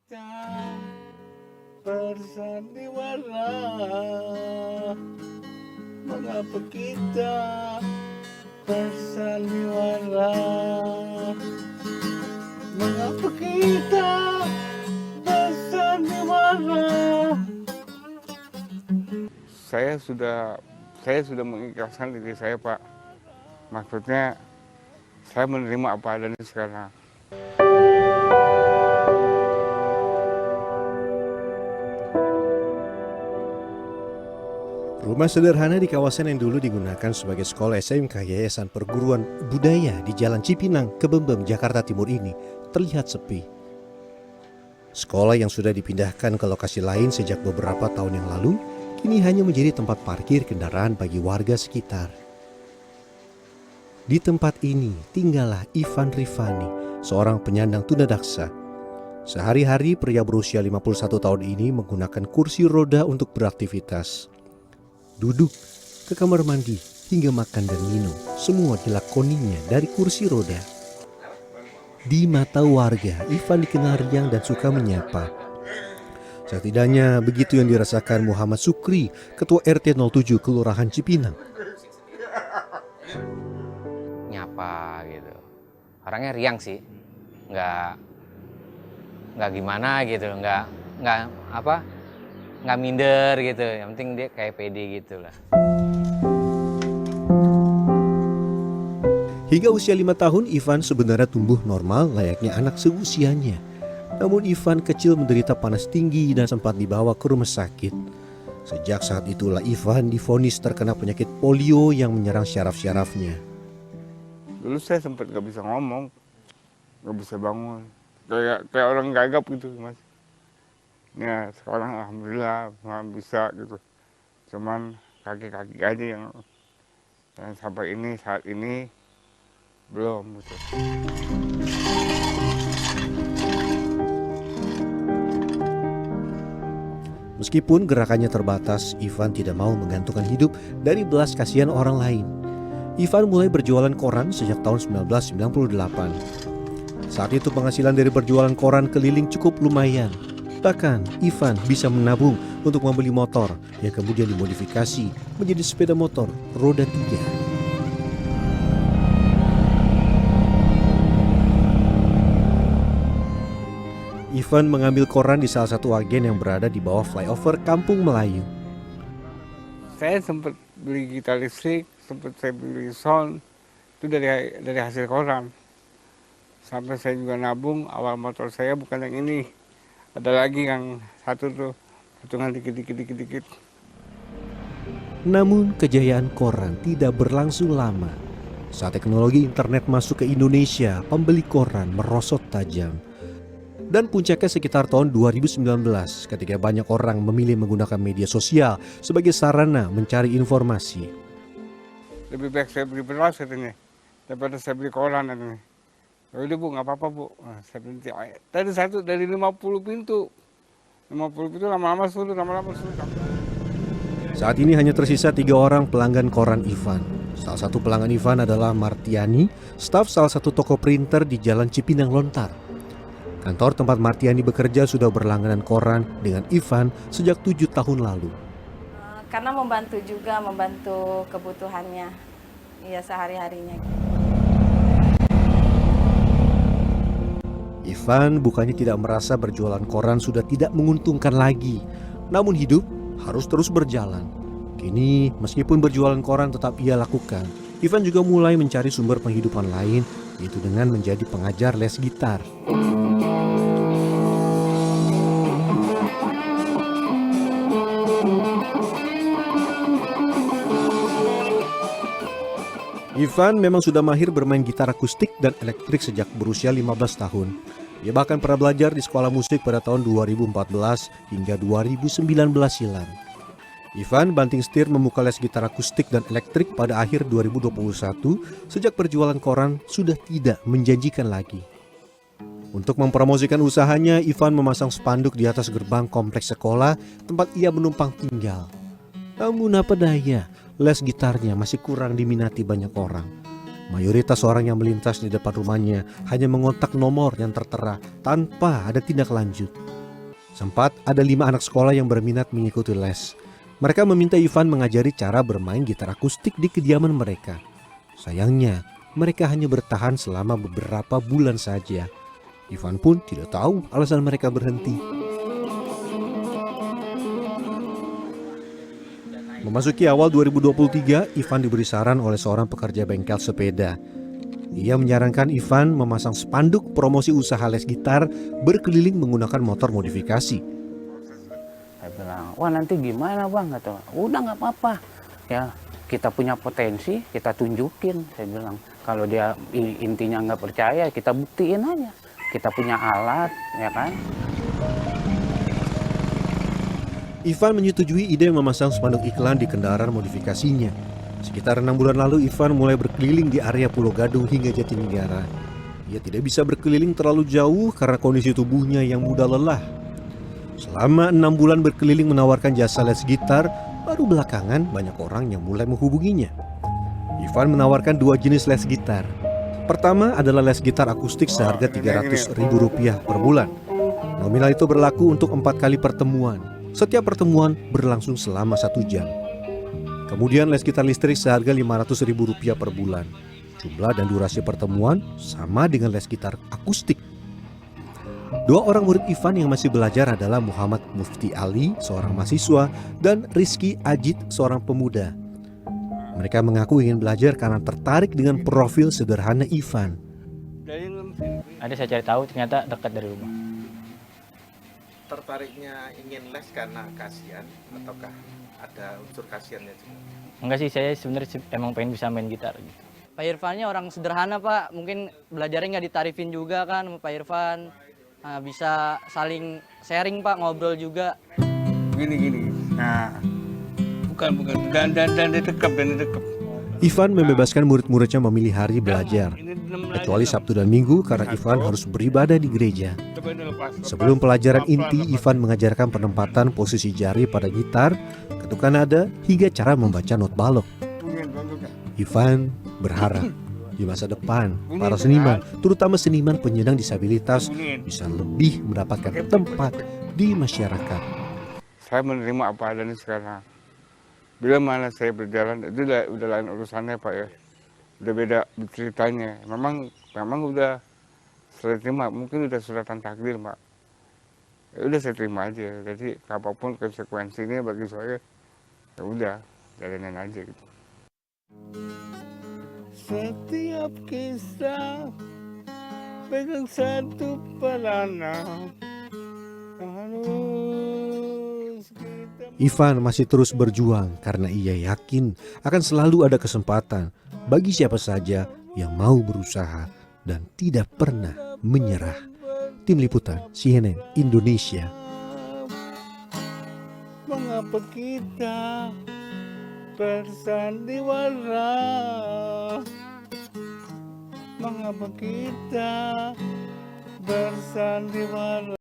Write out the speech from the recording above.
kita bersandiwara, mengapa kita bersandiwara, mengapa kita bersandiwara. Saya sudah mengikhlaskan diri saya, Pak. Maksudnya saya menerima apa adanya sekarang. Rumah sederhana di kawasan yang dulu digunakan sebagai sekolah SMK Yayasan Perguruan Budaya di Jalan Cipinang, Kebembem, Jakarta Timur ini terlihat sepi. Sekolah yang sudah dipindahkan ke lokasi lain sejak beberapa tahun yang lalu, kini hanya menjadi tempat parkir kendaraan bagi warga sekitar. Di tempat ini tinggallah Ivan Rifani, seorang penyandang tunadaksa. Sehari-hari pria berusia 51 tahun ini menggunakan kursi roda untuk beraktivitas. Duduk, ke kamar mandi, hingga makan dan minum, semua dilakoninya dari kursi roda. Di mata warga, Ivan dikenal riang dan suka menyapa. Setidaknya begitu yang dirasakan Muhammad Sukri, Ketua RT 07 Kelurahan Cipinang. Nyapa gitu, orangnya riang sih, nggak gimana gitu, nggak minder gitu, yang penting dia kayak pede gitu lah. Hingga usia 5 tahun, Ivan sebenarnya tumbuh normal layaknya anak seusianya. Namun Ivan kecil menderita panas tinggi dan sempat dibawa ke rumah sakit. Sejak saat itulah Ivan divonis terkena penyakit polio yang menyerang syaraf-syarafnya. Dulu saya sempat nggak bisa ngomong, nggak bisa bangun, kayak orang gagap gitu, Mas. Ya sekarang alhamdulillah bisa gitu. Cuman kaki-kaki aja yang sampai saat ini belum gitu. Meskipun gerakannya terbatas, Ivan tidak mau menggantungkan hidup dari belas kasihan orang lain. Ivan mulai berjualan koran sejak tahun 1998. Saat itu penghasilan dari berjualan koran keliling cukup lumayan. Bahkan Ivan bisa menabung untuk membeli motor yang kemudian dimodifikasi menjadi sepeda motor roda 3. Ivan mengambil koran di salah satu agen yang berada di bawah flyover Kampung Melayu. Saya sempat beli gitar listrik, sempat saya beli sound, itu dari hasil koran. Sampai saya juga nabung, awal motor saya bukan yang ini. Ada lagi yang satu tuh, hitungan dikit. Namun kejayaan koran tidak berlangsung lama. Saat teknologi internet masuk ke Indonesia, pembeli koran merosot tajam. Dan puncaknya sekitar tahun 2019 ketika banyak orang memilih menggunakan media sosial sebagai sarana mencari informasi. Lebih baik saya beli beras katanya, daripada saya beli koran katanya. Ya udah Bu, nggak apa-apa Bu. Nah, saya berhenti. Tadi satu dari 50 pintu. 50 pintu lama-lama surut. Saat ini hanya tersisa 3 orang pelanggan koran Ivan. Salah satu pelanggan Ivan adalah Martiani, staf salah satu toko printer di Jalan Cipinang Lontar. Kantor tempat Martiani bekerja sudah berlangganan koran dengan Ivan sejak 7 tahun lalu. Karena membantu kebutuhannya, ya sehari-harinya. Ivan bukannya tidak merasa berjualan koran sudah tidak menguntungkan lagi. Namun hidup harus terus berjalan. Kini meskipun berjualan koran tetap ia lakukan, Ivan juga mulai mencari sumber penghidupan lain, yaitu dengan menjadi pengajar les gitar. Ivan memang sudah mahir bermain gitar akustik dan elektrik sejak berusia 15 tahun. Ia bahkan pernah belajar di sekolah musik pada tahun 2014 hingga 2019 silam. Ivan banting setir membuka les gitar akustik dan elektrik pada akhir 2021 sejak berjualan koran sudah tidak menjanjikan lagi. Untuk mempromosikan usahanya, Ivan memasang spanduk di atas gerbang kompleks sekolah tempat ia menumpang tinggal. Namun apa daya, les gitarnya masih kurang diminati banyak orang. Mayoritas orang yang melintas di depan rumahnya hanya mengontak nomor yang tertera tanpa ada tindak lanjut. Sempat ada 5 anak sekolah yang berminat mengikuti les. Mereka meminta Ivan mengajari cara bermain gitar akustik di kediaman mereka. Sayangnya, mereka hanya bertahan selama beberapa bulan saja. Ivan pun tidak tahu alasan mereka berhenti. Memasuki awal 2023, Ivan diberi saran oleh seorang pekerja bengkel sepeda. Ia menyarankan Ivan memasang spanduk promosi usaha les gitar berkeliling menggunakan motor modifikasi. Saya bilang, wah nanti gimana bang? Kata, udah nggak apa-apa. Ya kita punya potensi, kita tunjukin. Saya bilang, kalau dia intinya nggak percaya, kita buktiin aja. Kita punya alat, ya kan? Ivan menyetujui ide memasang spanduk iklan di kendaraan modifikasinya. Sekitar 6 bulan lalu, Ivan mulai berkeliling di area Pulau Gadung hingga Jatinegara. Ia tidak bisa berkeliling terlalu jauh karena kondisi tubuhnya yang mudah lelah. Selama 6 bulan berkeliling menawarkan jasa les gitar, baru belakangan banyak orang yang mulai menghubunginya. Ivan menawarkan 2 jenis les gitar. Pertama adalah les gitar akustik seharga Rp300.000 per bulan. Nominal itu berlaku untuk 4 kali pertemuan. Setiap pertemuan berlangsung selama 1 jam. Kemudian les gitar listrik seharga Rp500.000 per bulan. Jumlah dan durasi pertemuan sama dengan les gitar akustik. 2 orang murid Ivan yang masih belajar adalah Muhammad Mufti Ali, seorang mahasiswa, dan Rizky Ajit, seorang pemuda. Mereka mengaku ingin belajar karena tertarik dengan profil sederhana Ivan. Ada saya cari tahu ternyata dekat dari rumah. Tertariknya ingin les karena kasihan ataukah ada unsur kasihannya juga? Enggak sih, saya sebenarnya emang pengen bisa main gitar gitu. Pak Irfannya orang sederhana Pak, mungkin belajarnya nggak ditarifin juga kan sama Pak Irfan. Nah, bisa saling sharing Pak, ngobrol juga. Gini. Nah, bukan. Dan dekap. Ivan membebaskan murid-muridnya memilih hari belajar, kecuali Sabtu dan Minggu karena Ivan harus beribadah di gereja. Sebelum pelajaran inti, Ivan mengajarkan penempatan posisi jari pada gitar, ketukan nada, hingga cara membaca not balok. Ivan berharap di masa depan para seniman, terutama seniman penyandang disabilitas, bisa lebih mendapatkan tempat di masyarakat. Saya menerima apa adanya sekarang. Bila mana saya berjalan, itu udah lain urusannya Pak ya. Udah beda ceritanya. Memang udah saya terima, mungkin udah suratan takdir Pak. Ya udah saya terima aja. Jadi apapun konsekuensinya bagi saya, ya udah jalanin aja gitu. Setiap kisah pegang satu pelana. Ivan masih terus berjuang karena ia yakin akan selalu ada kesempatan bagi siapa saja yang mau berusaha dan tidak pernah menyerah. Tim Liputan CNN Indonesia. Mengapa kita bersandiwara? Mengapa kita bersandiwara?